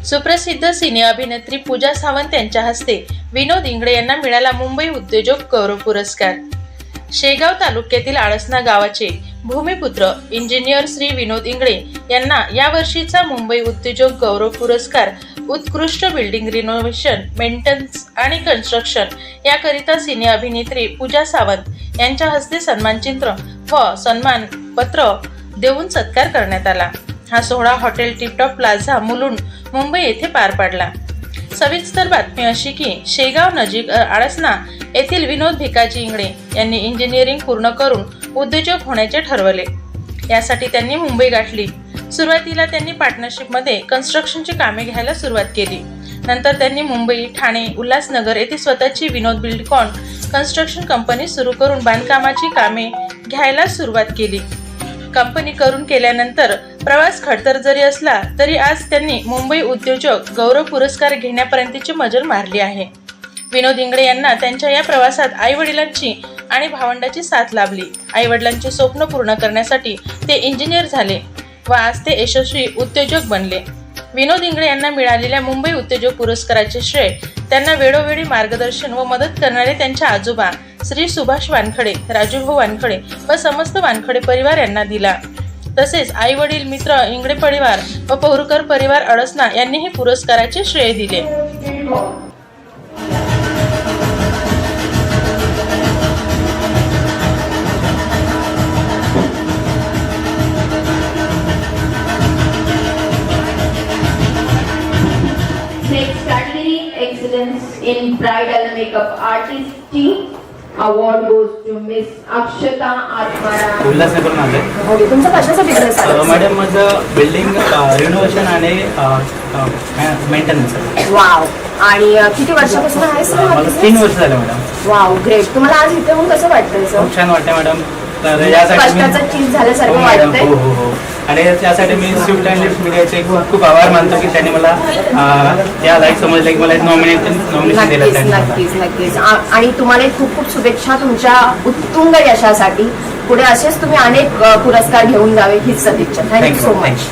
सुप्रसिद्ध सिने अभिनेत्री पूजा सावंत यांच्या हस्ते विनोद इंगळे यांना मिळाला मुंबई उद्योजक गौरव पुरस्कार। शेगाव तालुक्यातील आळसना गावाचे भूमिपुत्र इंजिनियर श्री विनोद इंगळे यांना या वर्षीचा मुंबई उद्योजक गौरव पुरस्कार उत्कृष्ट बिल्डिंग रिनोव्हेशन, मेंटेनन्स आणि कन्स्ट्रक्शन याकरिता सिने अभिनेत्री पूजा सावंत यांच्या हस्ते सन्मानचिन्ह व सन्मान पत्र देऊन सत्कार करण्यात आला। हा सोहळा hotel tiptop plaza Mulund Mumbai येथे पार पडला। सविस्तर बातमी अशी की शेगाव नजीक आळसना येथील विनोद भिकाजी इंगळे यांनी इंजिनिअरिंग पूर्ण करून उद्योजक होण्याचे ठरवले। यासाठी त्यांनी मुंबई गाठली। सुरुवातीला त्यांनी पार्टनरशिपमध्ये कन्स्ट्रक्शनची कामे घ्यायला सुरुवात केली। नंतर त्यांनी मुंबई, ठाणे, उल्हासनगर येथे स्वतःची विनोद बिल्डकॉन कन्स्ट्रक्शन कंपनी सुरू करून बांधकामाची कामे घ्यायला सुरुवात केली। कंपनी करून केल्यानंतर प्रवास खडतर जरी असला तरी आज त्यांनी मुंबई उद्योजक गौरव पुरस्कार घेण्यापर्यंतची मजल मारली आहे। विनोद इंगळे यांना त्यांच्या या प्रवासात आई-वडिलांची आणि भावंडाची साथ लाभली। आई-वडिलांचे स्वप्न पूर्ण करण्यासाठी ते इंजिनियर झाले व आज ते यशस्वी उद्योजक बनले। विनोद इंगळे यांना मिळालेल्या मुंबई उद्योजक पुरस्काराचे श्रेय त्यांना वेळोवेळी मार्गदर्शन व मदत करणारे त्यांच्या आजोबा श्री सुभाष वानखडे, राजूभाऊ वानखडे व समस्त वानखडे परिवार यांना दिला। तसेच आई वडील, मित्र, इंगळे परिवार व पौरुकर परिवार अळसना यांनीही पुरस्काराचे श्रेय दिले। Excellence in Bridal Makeup Artistry Award goes to Miss Akshata Atmaram. उल्हासनगरून आले। ओके, तुमचं कशासाठी ड्रेस आहे? मॅडम माझं बिल्डिंग रिनोव्हेशन आणि मेंटेनन्स। वाव, आणि किती वर्षापासून आहे सर? मला 3 वर्ष झाले मॅडम। Wow, great. तुम्हाला आज इथे येऊन कसं वाटतंय सर? खूप छान वाटतंय मॅडम। तर यासाठी कष्टाचं चीज झाल्यासारखं वाटतंय। हो। आणि त्यासाठी मी स्विफ्ट अँड लिफ्ट मीडियाचे खूप आभार मानतो की त्यांनी मला या लाईक समजलं की मला नॉमिनेशन दिलं। नक्कीच। आणि तुम्हाला खूप खूप शुभेच्छा तुमच्या उत्तुंग यशासाठी। पुढे असेच तुम्ही अनेक पुरस्कार घेऊन जावे हीच सदिच्छा। Thank you so much.